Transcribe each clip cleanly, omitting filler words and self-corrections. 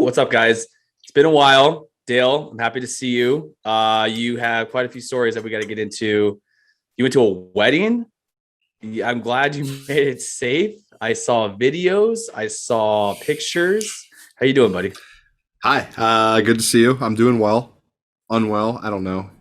What's up, guys? It's been a while. Dale, I'm happy to see you. You have quite a few stories that we got to get into. You went to a wedding. I'm glad you made it safe. I saw videos. I saw pictures. How you doing, buddy? Hi, good to see you. I'm doing well. Unwell, I don't know.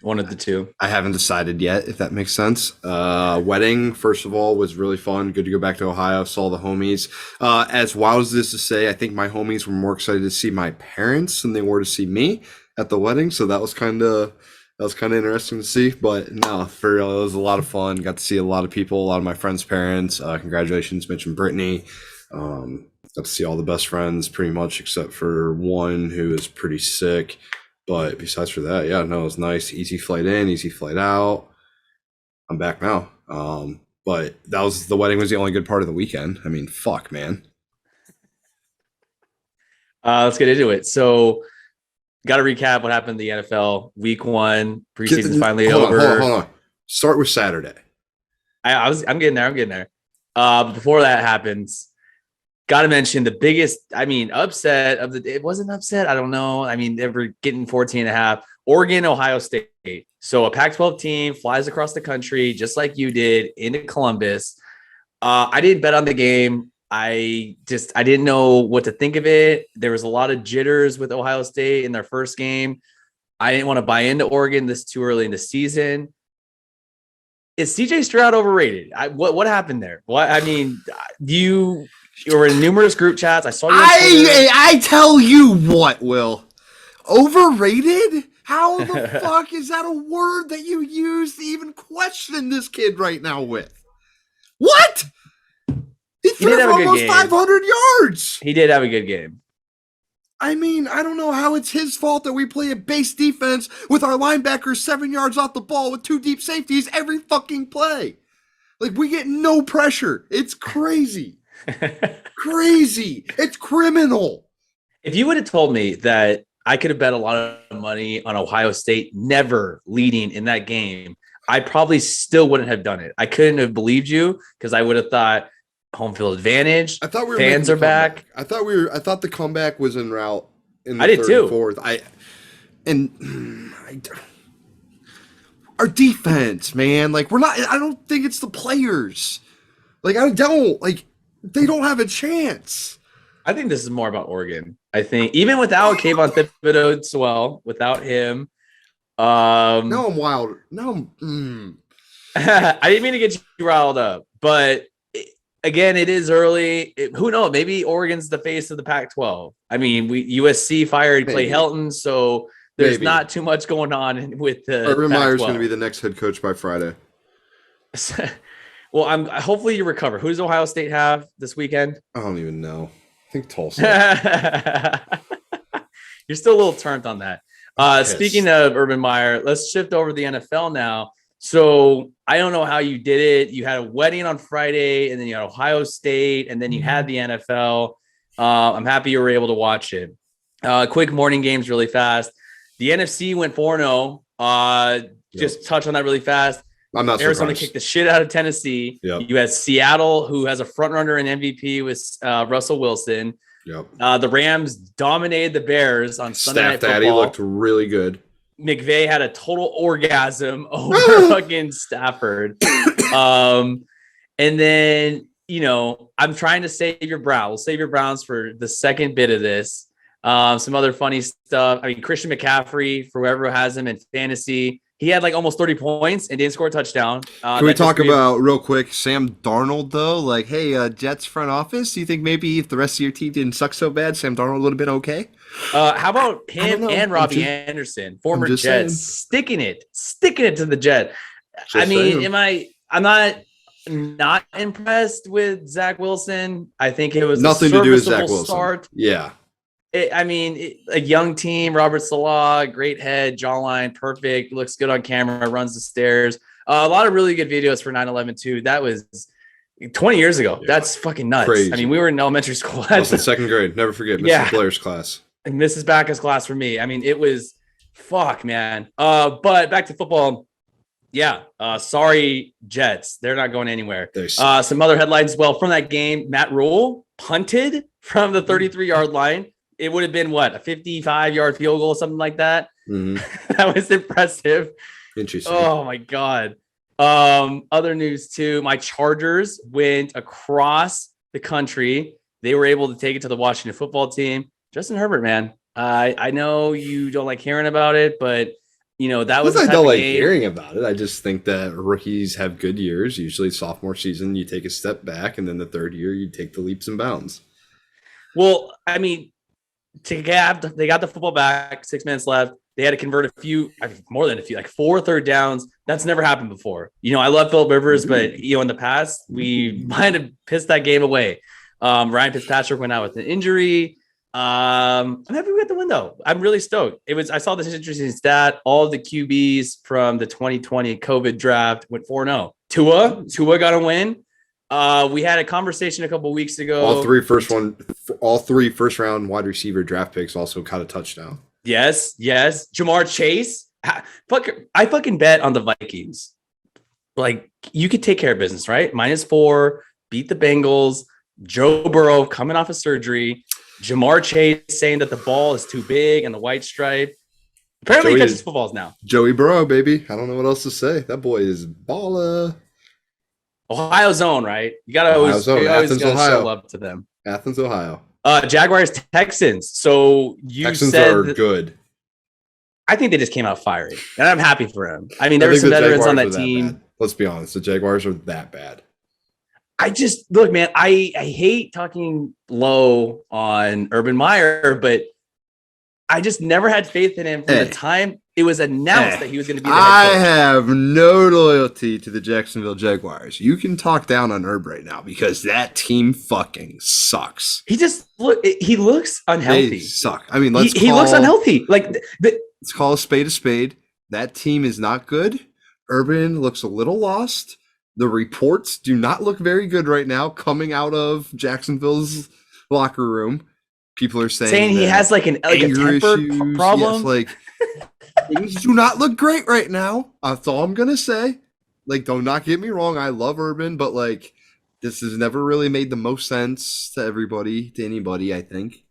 One of the two. I haven't decided yet, if that makes sense. Wedding, first of all, was really fun. Good to go back to Ohio. Saw the homies. As wild as this to say, I think my homies were more excited to see my parents than they were to see me at the wedding. So that was kind of interesting to see. But no, for real, it was a lot of fun. Got to see a lot of people, a lot of my friends' parents. Congratulations, Mitch and Brittany. Got to see all the best friends pretty much, except for one who is pretty sick. But besides for that, yeah, no, it was nice. Easy flight in, easy flight out. I'm back now. But the wedding was the only good part of the weekend. I mean, fuck, man. Let's get into it. So, got to recap what happened in the NFL. Week 1, preseason's finally over. Hold on. Start with Saturday. I'm getting there. But before that happens, got to mention the biggest, upset of the day. It wasn't upset. I don't know. They were getting 14.5. Oregon, Ohio State. So a Pac-12 team flies across the country, just like you did, into Columbus. I didn't bet on the game. I didn't know what to think of it. There was a lot of jitters with Ohio State in their first game. I didn't want to buy into Oregon this too early in the season. Is CJ Stroud overrated? What happened there? You were in numerous group chats. I saw you. I tell you what, Will. Overrated? How the fuck is that a word that you use to even question this kid right now with? What? He threw for almost 500 yards. He did have a good game. I don't know how it's his fault that we play a base defense with our linebackers 7 yards off the ball with 2 deep safeties every fucking play. Like, we get no pressure. It's crazy. Crazy. It's criminal. If you would have told me that I could have bet a lot of money on Ohio State never leading in that game, I probably still wouldn't have done it. I couldn't have believed you because I would have thought home field advantage. I thought we were fans are back. I thought the comeback was en route in the I did third too. and fourth. Our defense, man. Like, I don't think it's the players. Like, they don't have a chance. I think this is more about Oregon. I think even without Kayvon Thibodeau as well, without him. Now I'm wild. I didn't mean to get you riled up, but again, it is early. Who knows? Maybe Oregon's the face of the Pac-12. USC fired Clay Helton, so there's not too much going on with the Urban Meyer's going to be the next head coach by Friday. Well, hopefully you recover. Who does Ohio State have this weekend? I don't even know. I think Tulsa. You're still a little turned on that. Speaking of Urban Meyer, let's shift over to the NFL now. So I don't know how you did it. You had a wedding on Friday, and then you had Ohio State, and then you had the NFL. I'm happy you were able to watch it. Quick morning games really fast. The NFC went 4-0. Just touch on that really fast. I'm not Arizona surprised. kicked the shit out of Tennessee. Yep. You had Seattle, who has a front runner in MVP with Russell Wilson. Yep. The Rams dominated the Bears on Sunday Night Football. Daddy looked really good. McVay had a total orgasm over fucking Stafford. And then, I'm trying to save your Browns. We'll save your Browns for the second bit of this. Some other funny stuff. Christian McCaffrey, for whoever has him in fantasy, he had like almost 30 points and didn't score a touchdown. Can we talk about real quick Sam Darnold though? Like, hey, Jets front office, do you think maybe if the rest of your team didn't suck so bad, Sam Darnold would have been okay? How about him and Robbie Anderson, former Jets, sticking it to the Jet? I'm not impressed with Zach Wilson. I think it was nothing to do with Zach Wilson. Start. Yeah. A young team, Robert Salah, great head, jawline, perfect, looks good on camera, runs the stairs. A lot of really good videos for 9/11 too. That was 20 years ago. Yeah. That's fucking nuts. Crazy. We were in elementary school. I was in second grade. Never forget Mrs. Blair's class. And Mrs. Backus class for me. It was fuck, man. But back to football. Yeah. Sorry, Jets. They're not going anywhere. Some other headlines as well from that game. Matt Rule punted from the 33-yard line, it would have been what, a 55-yard field goal, something like that. That was impressive. Interesting. Oh my God. Other news too. My Chargers went across the country. They were able to take it to the Washington football team. Justin Herbert, man. I know you don't like hearing about it, but that was. I don't like hearing about it. I just think that rookies have good years. Usually, sophomore season, you take a step back, and then the third year, you take the leaps and bounds. Well, I mean, they got the football back. 6 minutes left. They had to convert more than a few, like 4 third downs. That's never happened before. I love Phillip Rivers, but in the past, we might have pissed that game away. Ryan Fitzpatrick went out with an injury. I'm happy we got the win though. I'm really stoked. I saw this interesting stat. All of the QBs from the 2020 COVID draft went 4-0. Tua got a win. We had a conversation a couple weeks ago. All three first round wide receiver draft picks also caught a touchdown. Yes. Jamar Chase. I fucking bet on the Vikings. Like, you could take care of business, right? -4, beat the Bengals. Joe Burrow coming off of surgery. Jamar Chase saying that the ball is too big and the white stripe. Apparently, he catches footballs now. Joey Burrow, baby. I don't know what else to say. That boy is baller. Ohio zone, right? You gotta always show up to them. Athens, Ohio. Jaguars, Texans. So Texans are good. I think they just came out fiery, and I'm happy for them. I mean, there were some veterans on that team. Let's be honest, the Jaguars are that bad. Look, man, I hate talking low on Urban Meyer, but I just never had faith in him from the time it was announced that he was going to be the head coach. I have no loyalty to the Jacksonville Jaguars. You can talk down on Herb right now because that team fucking sucks. He looks unhealthy. They suck. I mean, he looks unhealthy. Like, let's call a spade a spade. That team is not good. Urban looks a little lost. The reports do not look very good right now coming out of Jacksonville's locker room. People are saying he has like a temper problem. Yes, like things do not look great right now. That's all I'm gonna say. Like, do not get me wrong. I love Urban, but like, this has never really made the most sense to anybody. I think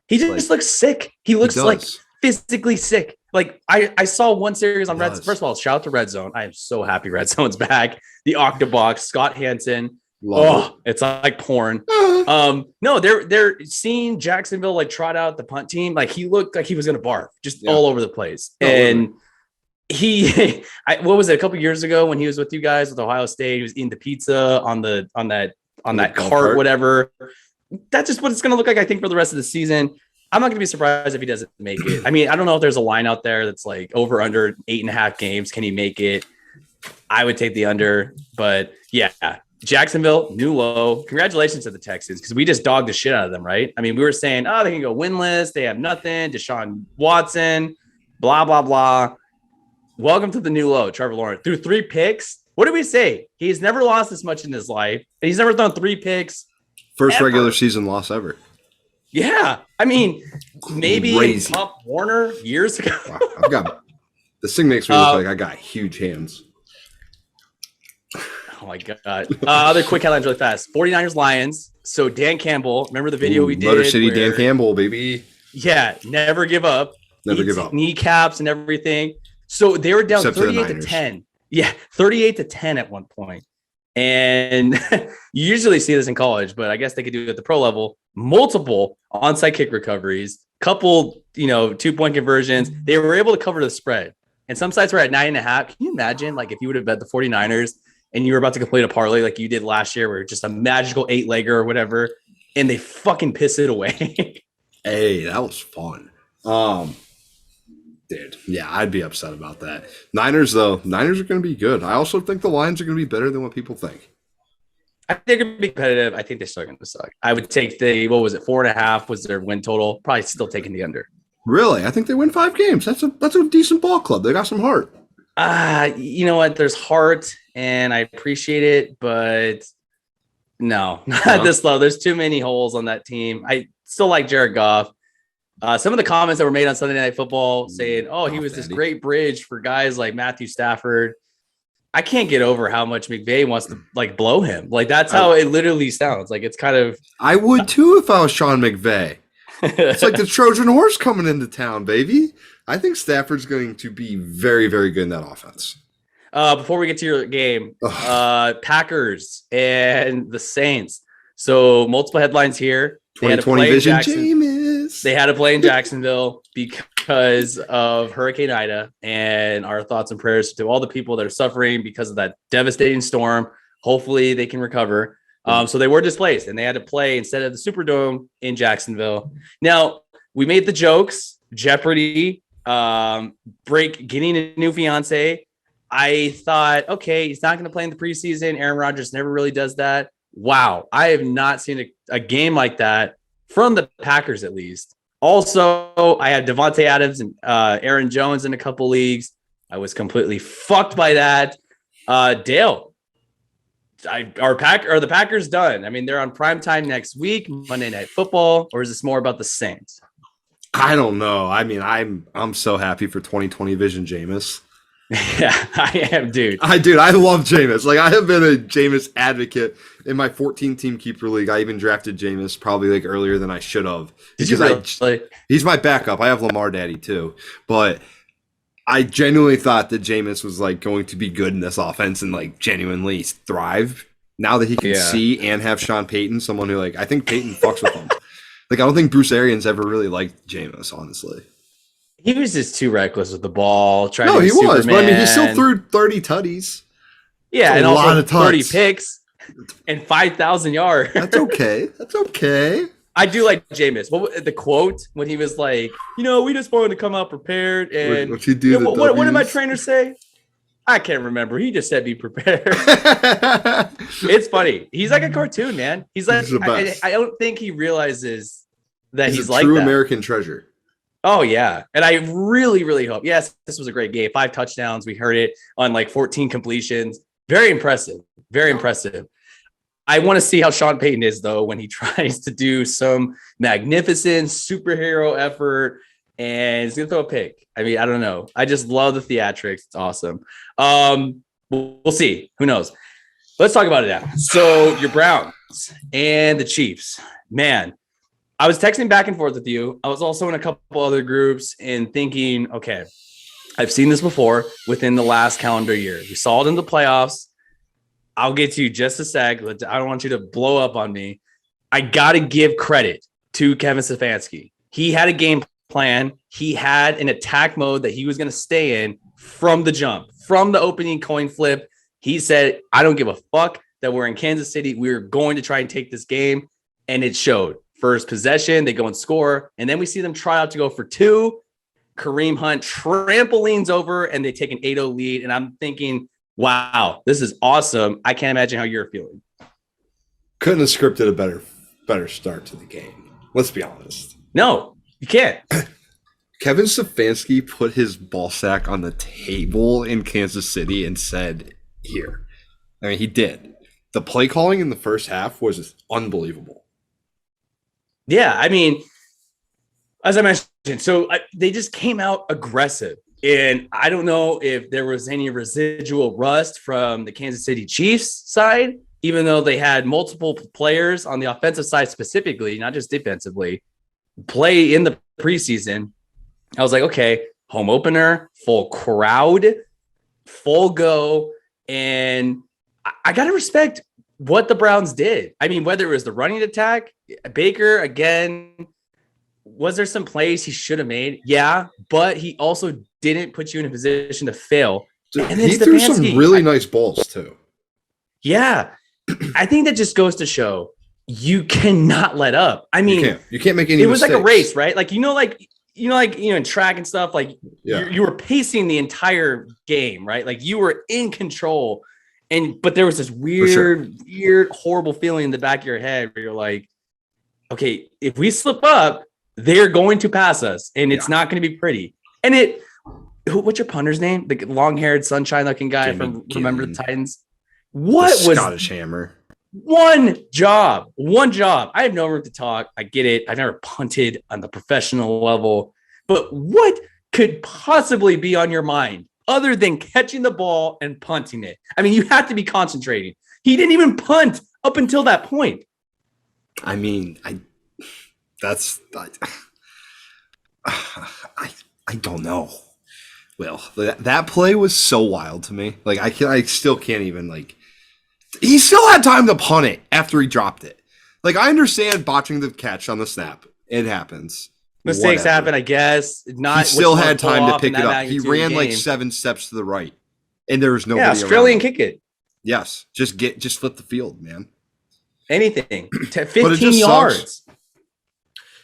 he just looks sick. He looks like physically sick. Like, I saw one series on Red. First of all, shout out to Red Zone. I am so happy Red Zone's back. The Octobox, Scott Hansen. It's like porn. No, they're seeing Jacksonville like trot out the punt team. Like, he looked like he was gonna barf just all over the place. And what was it, a couple years ago when he was with you guys with Ohio State? He was eating the pizza on that cart, whatever. That's just what it's gonna look like, I think, for the rest of the season. I'm not going to be surprised if he doesn't make it. I mean, I don't know if there's a line out there that's like over under 8.5 games. Can he make it? I would take the under, but yeah, Jacksonville, new low. Congratulations to the Texans, because we just dogged the shit out of them, right? I mean, we were saying, they can go winless. They have nothing. Deshaun Watson, blah, blah, blah. Welcome to the new low, Trevor Lawrence. Threw 3 picks. What did we say? He's never lost this much in his life. And he's never thrown 3 picks. First regular season loss ever. Yeah, I mean, maybe Pop Warner years ago. Wow, this thing makes me look like I got huge hands. Oh my God. Other quick headlines really fast. 49ers Lions. So Dan Campbell, remember the video we did? Motor City Dan Campbell, baby. Yeah, never give up. Never give up. Kneecaps and everything. So they were down 38-10. Yeah, 38-10 at one point. And you usually see this in college, but I guess they could do it at the pro level. Multiple onside kick recoveries, couple, 2-point conversions. They were able to cover the spread. And some sites were at 9.5. Can you imagine, like, if you would have bet the 49ers and you were about to complete a parlay like you did last year, where just a magical 8-legger or whatever, and they fucking piss it away? Hey, that was fun. Dude, yeah, I'd be upset about that. Niners are going to be good. I also think the Lions are going to be better than what people think. I think they're going to be competitive. I think they're still going to suck. I would take 4.5 was their win total. Probably still taking the under. Really? I think they win 5 games. That's a decent ball club. They got some heart. You know what? There's heart, and I appreciate it, but no, not this low. There's too many holes on that team. I still like Jared Goff. Some of the comments that were made on Sunday Night Football saying, he was this great bridge for guys like Matthew Stafford. I can't get over how much McVay wants to like blow him. Like that's how it literally sounds. Like it's kind of. I would too if I was Sean McVay. It's like the Trojan horse coming into town, baby. I think Stafford's going to be very, very good in that offense. Before we get to your game, Packers and the Saints. So multiple headlines here. 2020 vision, Jameis. They had to play in Jacksonville because of Hurricane Ida, and our thoughts and prayers to all the people that are suffering because of that devastating storm. Hopefully they can recover. So they were displaced, and they had to play instead of the Superdome in Jacksonville. Now, we made the jokes, Jeopardy, getting a new fiance. I thought, okay, he's not going to play in the preseason. Aaron Rodgers never really does that. Wow, I have not seen a game like that from the Packers, at least. Also, I had Devontae Adams and Aaron Jones in a couple leagues. I was completely fucked by that. Dale, are the Packers done? I mean, they're on primetime next week, Monday Night Football, or is this more about the Saints? I don't know. I mean, I'm so happy for 2020 vision, Jameis. Yeah, I am, dude. I love Jameis. Like, I have been a Jameis advocate in my 14-team keeper league. I even drafted Jameis probably like earlier than I should have. Did you really? He's my backup. I have Lamar Daddy too, but I genuinely thought that Jameis was like going to be good in this offense and like genuinely thrive. Now that he can see and have Sean Payton, someone who like I think Payton fucks with him. Like, I don't think Bruce Arians ever really liked Jameis, honestly. He was just too reckless with the ball. He was. But I mean, he still threw 30 tutties. Yeah, and also 30 picks and 5,000 yards. That's okay. I do like Jameis. The quote when he was like, we just wanted to come out prepared. And what did my trainer say? I can't remember. He just said be prepared. It's funny. He's like a cartoon, man. He's like, I don't think he realizes that he's like true that. American treasure. Oh, yeah. And I really, really hope. Yes, this was a great game. 5 touchdowns. We heard it on like 14 completions. Very impressive. Very impressive. I want to see how Sean Payton is, though, when he tries to do some magnificent superhero effort and he's going to throw a pick. I mean, I don't know. I just love the theatrics. It's awesome. We'll see. Who knows? Let's talk about it now. So your Browns and the Chiefs, man. I was texting back and forth with you. I was also in a couple other groups and thinking, okay, I've seen this before within the last calendar year. We saw it in the playoffs. I'll get to you just a sec. I don't want you to blow up on me. I got to give credit to Kevin Stefanski. He had a game plan. He had an attack mode that he was going to stay in from the jump, from the opening coin flip. He said, I don't give a fuck that we're in Kansas City. We're going to try and take this game. And it showed. First possession, they go and score. And then we see them try out to go for 2. Kareem Hunt trampolines over and they take an 8-0 lead. And I'm thinking, wow, this is awesome. I can't imagine how you're feeling. Couldn't have scripted a better start to the game. Let's be honest. No, you can't. Kevin Stefanski put his ball sack on the table in Kansas City and said, here. I mean, he did. The play calling in the first half was unbelievable. Yeah, I mean, as I mentioned, so they just came out aggressive. And I don't know if there was any residual rust from the Kansas City Chiefs side, even though they had multiple players on the offensive side specifically, not just defensively, play in the preseason. I was like, okay, home opener, full crowd, full go. And I got to respect what the Browns did. I mean, whether it was the running attack, Baker, again, was there some plays he should have made? Yeah, but he also didn't put you in a position to fail. And he threw some really nice balls too. Yeah, I think that just goes to show you cannot let up. I mean, you can't make any. It was mistakes. like a race, right? Like in track and stuff. Like you were pacing the entire game, right? Like you were in control. But there was this weird, horrible feeling in the back of your head where you're like, okay, if we slip up, they're going to pass us and it's not going to be pretty. And what's your punter's name? The long-haired sunshine looking guy from Remember the Titans. What was Scottish Hammer? One job. I have no room to talk. I get it. I've never punted on the professional level, but what could possibly be on your mind other than catching the ball and punting it. I mean, you have to be concentrating. He didn't even punt up until that point. I mean, I don't know. Well, that play was so wild to me. Like I still can't even like. He still had time to punt it after he dropped it. Like I understand botching the catch on the snap. It happens. Mistakes happen, I guess. Not. He still had time to pick it up. He ran like 7 steps to the right, and there was nobody. Yeah, Australian kick it. Yes, just flip the field, man. Anything. 15 yards.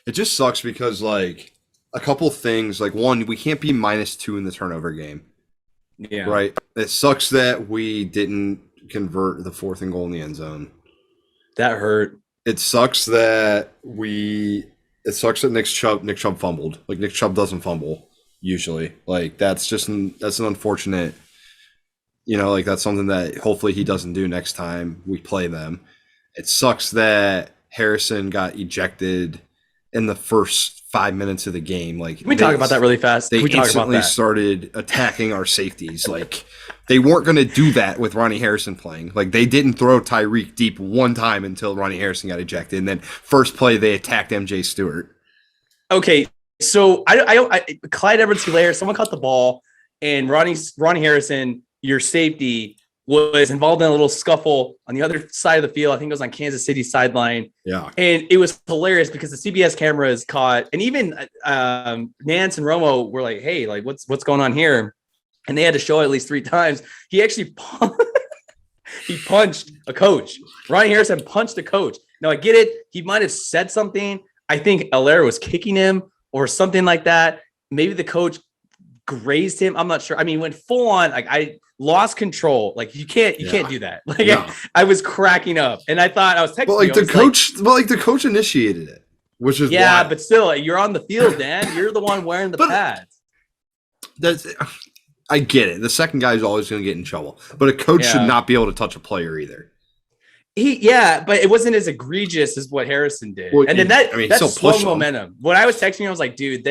It just sucks because like a couple things. Like one, we can't be -2 in the turnover game. Yeah. Right. It sucks that we didn't convert the 4th and goal in the end zone. That hurt. It sucks that Nick Chubb fumbled. Like Nick Chubb doesn't fumble usually. Like that's an unfortunate, like that's something that hopefully he doesn't do next time we play them. It sucks that Harrison got ejected in the first 5 minutes of the game. Like, can we talk about that really fast? They instantly started attacking our safeties. Like, they weren't going to do that with Ronnie Harrison playing. Like, they didn't throw Tyreek deep one time until Ronnie Harrison got ejected. And then first play, they attacked MJ Stewart. Okay, so Clyde Edwards-Helaire, someone caught the ball, and Ronnie Harrison, your safety, was involved in a little scuffle on the other side of the field. I think it was on Kansas City sideline. Yeah. And it was hilarious because the CBS cameras caught, and even Nance and Romo were like, hey, like what's going on here? And they had to show it at least 3 times. He actually he punched a coach. Ronnie Harrison punched a coach. Now I get it. He might have said something. I think Helaire was kicking him or something like that. Maybe the coach grazed him. I'm not sure. I mean, went full on, like I lost control. Like you can't do that. Like I was cracking up, and I thought I was texting. But like the coach initiated it, which is wild. But still, you're on the field, Dan. You're the one wearing the pads. I get it. The second guy is always going to get in trouble, but a coach should not be able to touch a player either. But it wasn't as egregious as what Harrison did. Well, and then that's slow momentum. When I was texting you, I was like, dude,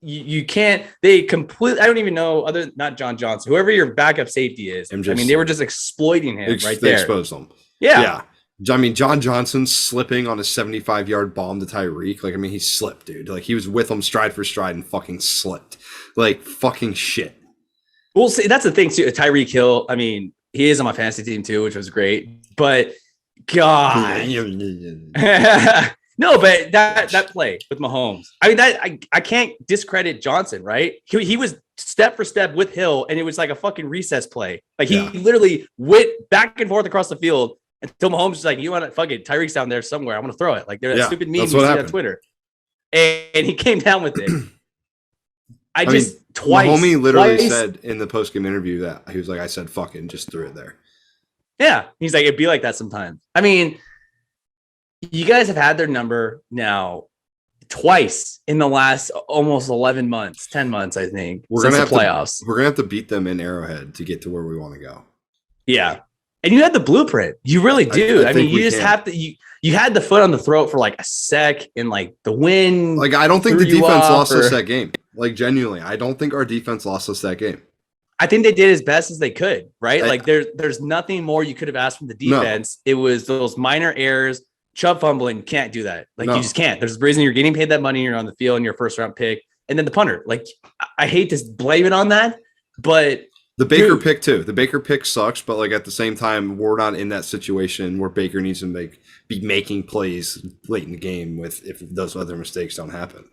you can't. They completely. I don't even know not John Johnson, whoever your backup safety is. They were just exploiting him right there. They exposed him. Yeah. I mean, John Johnson slipping on a 75-yard bomb to Tyreek. Like, I mean, he slipped, dude. Like, he was with him stride for stride and fucking slipped. Like, fucking shit. Well, see, that's the thing too. Tyreek Hill. I mean, he is on my fantasy team too, which was great. But God. No, but that play with Mahomes. I mean, I can't discredit Johnson, right? He was step for step with Hill, and it was like a fucking recess play. Like he literally went back and forth across the field until Mahomes was like, "You want to fuck it? Tyreek's down there somewhere. I'm gonna throw it." Like there's that stupid meme you see on Twitter, and he came down with it. I mean, twice. Mahomie literally said in the post-game interview that he was like, "I said fuck it and just threw it there." Yeah, he's like, it'd be like that sometimes. I mean, you guys have had their number now twice in the last almost 11 months, 10 months, I think, since the playoffs. We're going to have to beat them in Arrowhead to get to where we want to go. Yeah. And you had the blueprint. You really do. I mean, you just have to, you had the foot on the throat for like a sec and like the win. Like, I don't think the defense lost us that game. Like, genuinely, I don't think our defense lost us that game. I think they did as best as they could, right? Like there's nothing more you could have asked from the defense. No. It was those minor errors. Chubb fumbling, can't do that. Like you just can't. There's a reason you're getting paid that money. You're on the field and your first round pick, and then the punter. Like I hate to blame it on that, but the Baker pick too. The Baker pick sucks, but like at the same time, we're not in that situation where Baker needs to be making plays late in the game if those other mistakes don't happen.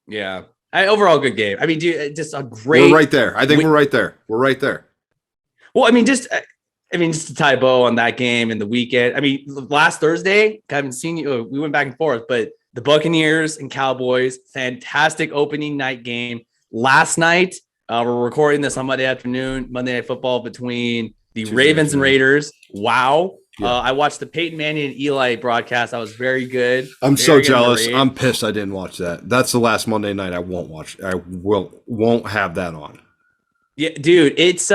Yeah, overall good game. I mean, dude, just a great. We're right there. I think we're right there. We're right there. Well, I mean, just to tie a bow on that game and the weekend. I mean, last Thursday, I haven't seen you. We went back and forth, but the Buccaneers and Cowboys, fantastic opening night game. Last night, we're recording this on Monday afternoon, Monday Night Football between the Ravens and Raiders. Wow. Yeah. I watched the Peyton Manning and Eli broadcast. That was very good. I'm so jealous. I'm pissed I didn't watch that. That's the last Monday night I won't watch. I won't have that on. Yeah, dude, it's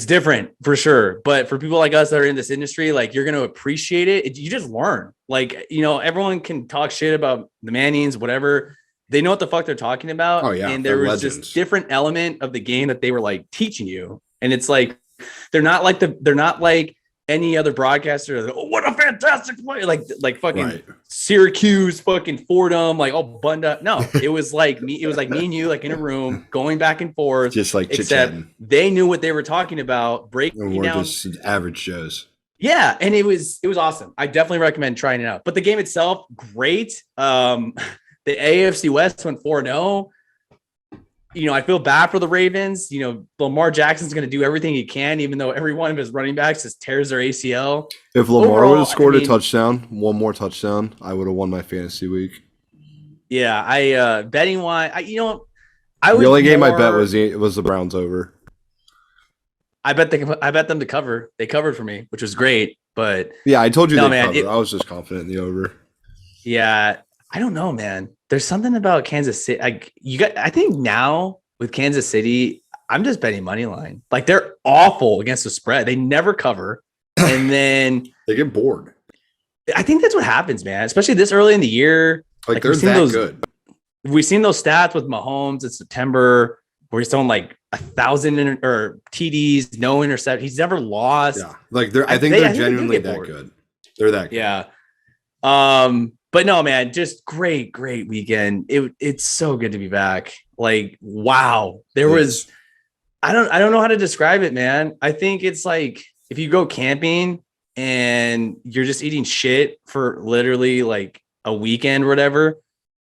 different for sure. But for people like us that are in this industry, like you're going to appreciate it. You just learn. Like, everyone can talk shit about the Mannings, whatever. they know what the fuck they're talking about. Oh yeah, And they're there was legends. this different element of the game that they were like teaching you. And it's like, they're not like any other broadcaster. Like, oh, what a fantastic play. Like fucking Right. Syracuse, fucking Fordham, like all bunned up. No, it was like me and you, like in a room going back and forth. Just like except chit-chatting. they knew what they were talking about, breaking And we're down. just average Joes. Yeah, and it was awesome. I definitely recommend trying it out. But the game itself, great. The AFC West went 4-0. I feel bad for the Ravens. Lamar Jackson's going to do everything he can, even though every one of his running backs just tears their ACL. If Lamar Overall, would have scored a touchdown, one more touchdown, I would have won my fantasy week. Yeah, I betting wise, the only game I bet was the Browns over. I bet them to cover. They covered for me, which was great. But yeah, I told you they man, covered. I was just confident in the over. Yeah, I don't know, man. There's something about Kansas City. I think now with Kansas City, I'm just betting money line. Like they're awful against the spread. They never cover, and then they get bored. I think that's what happens, man. Especially this early in the year. Like they're that good. We've seen those stats with Mahomes in September, where he's throwing like 1,000 or TDs, no intercept. He's never lost. Yeah, like I think they're genuinely that good. They're that good. Yeah. But no, man, just great weekend. It's so good to be back. Like, wow. There was I don't know how to describe it, man. I think it's like if you go camping and you're just eating shit for literally like a weekend or whatever,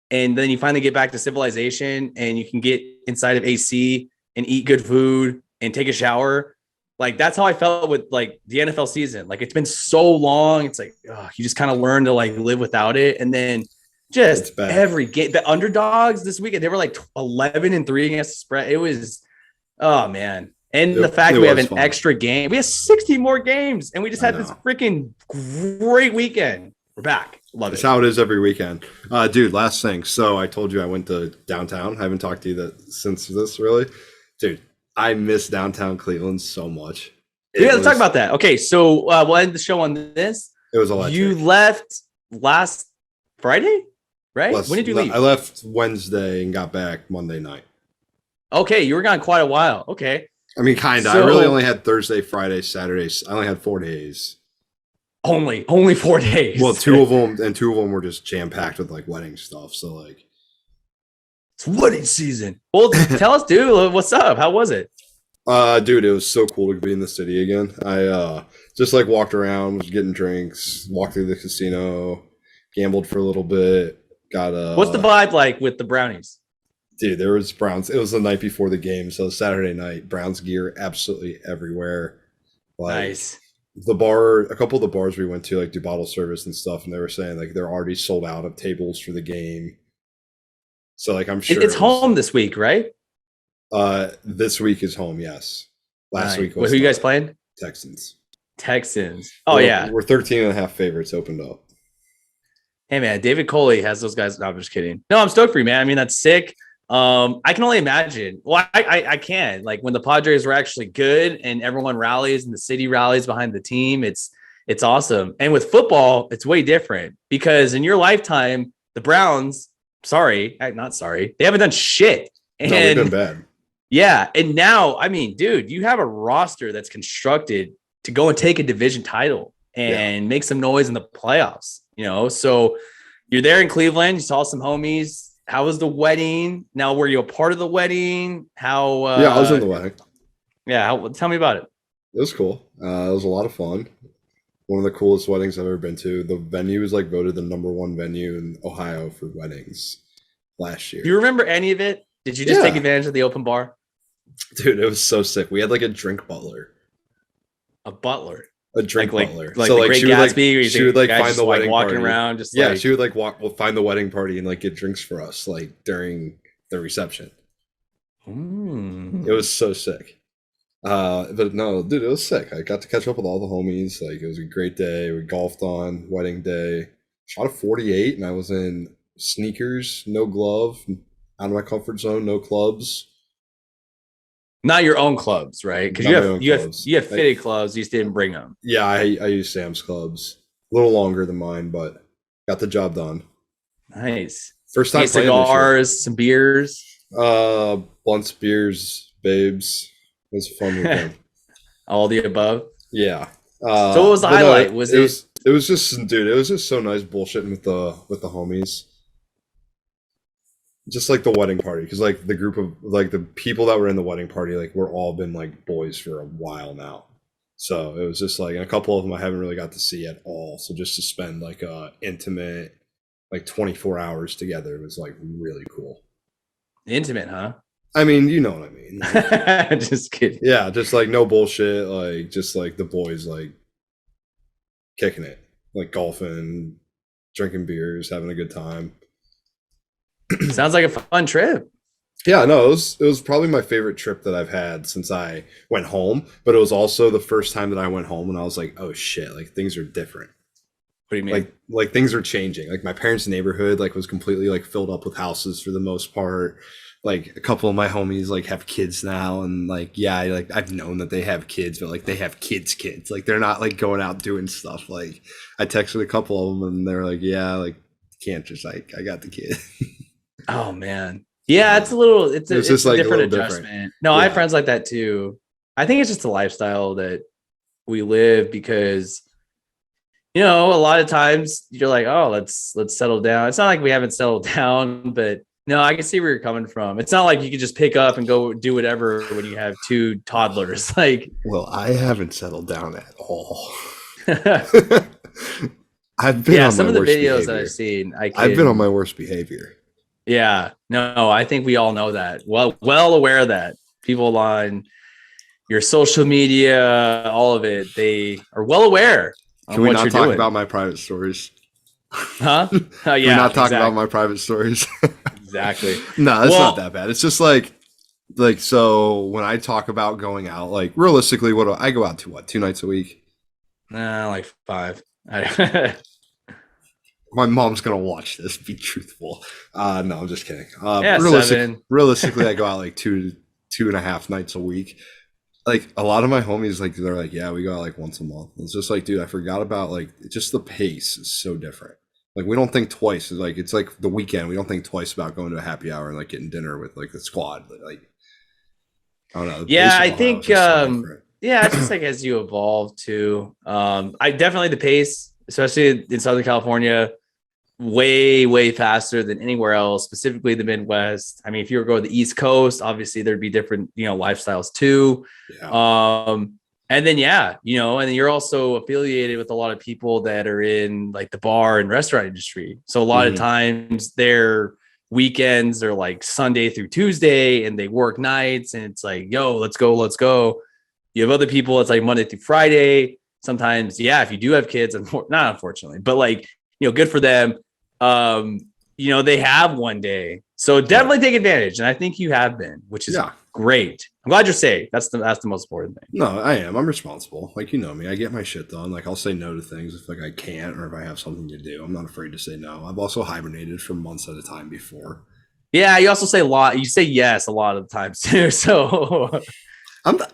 and then you finally get back to civilization and you can get inside of AC and eat good food and take a shower. Like that's how I felt with like the NFL season. Like it's been so long. It's like you just kind of learn to like live without it. And then just every game, the underdogs this weekend, they were like 11-3 against the spread. It was, oh man. And the fact we have an extra game, we have 60 more games, and we just had this freaking great weekend. We're back. Love it. That's how it is every weekend. Dude, last thing. So I told you I went to downtown. I haven't talked to you since this really. Dude, I miss downtown Cleveland so much. Let's talk about that. Okay, so we'll end the show on this. It was electric. You left last Friday, right? When did you leave? I left Wednesday and got back Monday night. Okay, you were gone quite a while. Okay. I mean, kind of. I really only had Thursday, Friday, Saturday. I only had 4 days. Only 4 days. Well, two of them were just jam packed with like wedding stuff. So like, it's wedding season. Well, tell us, dude, what's up? How was it? Dude, it was so cool to be in the city again. I just like walked around, was getting drinks, walked through the casino, gambled for a little bit. What's the vibe like with the Brownies? Dude, there was Browns. It was the night before the game, so Saturday night, Browns gear absolutely everywhere. Like, nice. A couple of the bars we went to like do bottle service and stuff, and they were saying like they're already sold out of tables for the game. So like I'm sure it's home this week, right? This week is home, yes. Last week was who you guys playing? Texans. Oh, yeah. We're 13.5 favorites opened up. Hey man, David Coley has those guys. No, I'm just kidding. No, I'm stoked for you, man. I mean, that's sick. I can only imagine. Well, I can. Like when the Padres were actually good and everyone rallies and the city rallies behind the team, it's awesome. And with football, it's way different because in your lifetime, the Browns, they haven't done shit. And they've been bad. Yeah. And now, I mean, dude, you have a roster that's constructed to go and take a division title and make some noise in the playoffs, So you're there in Cleveland. You saw some homies. How was the wedding? Now, were you a part of the wedding? How? Yeah, I was in the wedding. Yeah. Tell me about it. It was cool. It was a lot of fun. One of the coolest weddings I've ever been to. The venue was like voted the #1 venue in Ohio for weddings last year. Do you remember any of it? Did you just take advantage of the open bar? Dude, it was so sick. We had like a drink butler. A butler? A drink butler. Like so, the Great Gatsby? She would like find the wedding walking party. Around. She would like find the wedding party and like get drinks for us like during the reception. It was so sick. But no, dude, it was sick. I got to catch up with all the homies. Like it was a great day. We golfed on wedding day. Shot a 48 and I was in sneakers, no glove, out of my comfort zone, no clubs. Not your own clubs, right? Because you have fitted clubs. You just didn't bring them. Yeah, I use Sam's clubs. A little longer than mine, but got the job done. Nice. First time Any playing this year. cigars, some beers. Blunts, beers, babes. It was a fun weekend. All the above. Yeah. So what was the But no, highlight? Was it it was just, dude, it was just so nice bullshitting with the homies. Just like the wedding party, because like the group of like the people that were in the wedding party, like we're all been like boys for a while now. So it was just like, and a couple of them I haven't really got to see at all. So just to spend like a intimate like 24 hours together was like really cool. intimate, huh? I mean, you know what I mean. Like, Just kidding. yeah, just like no bullshit, like just like the boys like kicking it, like golfing, drinking beers, having a good time. Sounds like a fun trip. Yeah, no, it was probably my favorite trip that I've had since I went home, but it was also the first time that I went home and I was like, oh shit, like things are different. What do you mean? Like things are changing. Like my parents' neighborhood like was completely like filled up with houses for the most part. Like a couple of my homies like have kids now and like yeah, like I've known that they have kids, but like they have kids. Like they're not like going out doing stuff. Like I texted a couple of them and they're like, yeah, like can't just like I got the kid. Oh man. Yeah, it's a little it's just a like a different little adjustment. different. No, I have Yeah. friends like that too. I think it's just a lifestyle that we live because a lot of times you're like, oh, let's settle down. It's not like we haven't settled down, but no, I can see where you're coming from. It's not like you could just pick up and go do whatever when you have two toddlers. Like, Well, I haven't settled down at all. yeah, I've been on some my of the worst videos that behavior. I've seen, I've been on my worst behavior. yeah, no, I think we all know that. Well aware of that. People on your social media, all of it, they are well aware Can on we what not you're talk doing. about my private stories? Huh? Oh, Can we yeah, not talk exactly. about my private stories? Exactly. No, it's Well, not that bad. It's just like so when I talk about going out, like realistically, what do I go out to? What 2 nights a week? nah, like 5. I- My mom's gonna watch this. Be truthful. No, I'm just kidding. yeah, 7. Realistically, I go out like 2.5 nights a week. Like a lot of my homies, like they're like, yeah, we go out like once a month. It's just like, dude, I forgot about like just the pace is so different. Like we don't think twice. It's like the weekend. We don't think twice about going to a happy hour and like getting dinner with like the squad. Like I don't know. The Yeah, pace of I Ohio is think just so different. yeah, it's just like as you evolve too. I definitely the pace, especially in Southern California, way faster than anywhere else, specifically the Midwest. I mean, if you were going to the East Coast, obviously there'd be different, lifestyles too. Yeah. And then and then you're also affiliated with a lot of people that are in like the bar and restaurant industry. So a lot of Mhm. times their weekends are like Sunday through Tuesday and they work nights and it's like, yo, let's go. You have other people, it's like Monday through Friday. Sometimes, yeah, if you do have kids, not unfortunately, but like, good for them. They have one day. So definitely take advantage. And I think you have been, which is Yeah. great. I'm glad you're safe. That's the most important thing. No, I am. I'm responsible. Like you know me. I get my shit done. Like I'll say no to things if like I can't or if I have something to do. I'm not afraid to say no. I've also hibernated for months at a time before. Yeah, you also say a lot. You say yes a lot of the times too. So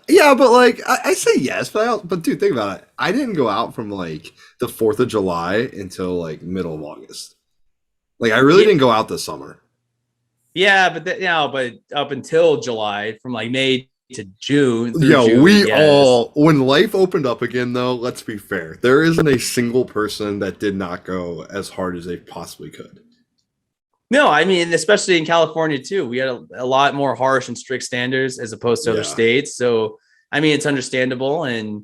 Yeah, but like I say yes, but dude, think about it. I didn't go out from like the 4th of July until like middle of August. Like I really Yeah. didn't go out this summer. yeah, but up until July, from like May to June through Yo, June, we yes. all when life opened up again though, let's be fair. There isn't a single person that did not go as hard as they possibly could. No, I mean, especially in California too, we had a lot more harsh and strict standards as opposed to other Yeah. states. So, I mean, it's understandable. And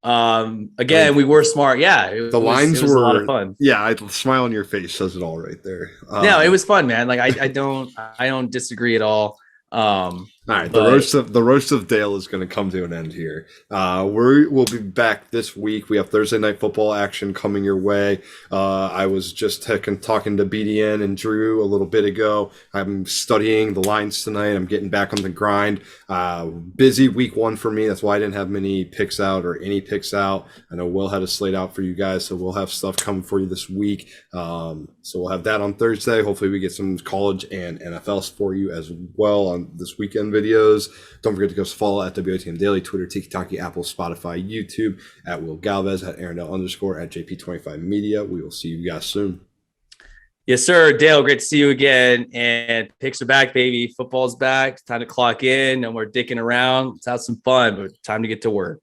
again, Like, we were smart. Yeah, the lines it was were a lot of fun. yeah, the smile on your face says it all right there. No, it was fun, man. Like I don't disagree at all. All right, but the roast of Dale is going to come to an end here. We'll be back this week. We have Thursday night football action coming your way. I was just talking to BDN and Drew a little bit ago. I'm studying the lines tonight. I'm getting back on the grind. Busy week 1 for me. That's why I didn't have many picks out or any picks out. I know Will had a slate out for you guys, so we'll have stuff coming for you this week. So we'll have that on Thursday. Hopefully we get some college and NFL for you as well on this weekend videos. Don't forget to go follow at WOTM Daily, Twitter, TikTok, Apple, Spotify, YouTube, at Will Galvez, at Arendelle _ at JP25 Media. We will see you guys soon. Yes, sir. Dale, great to see you again. And picks are back, baby. Football's back. Time to clock in. No more dicking around. Let's have some fun, but time to get to work.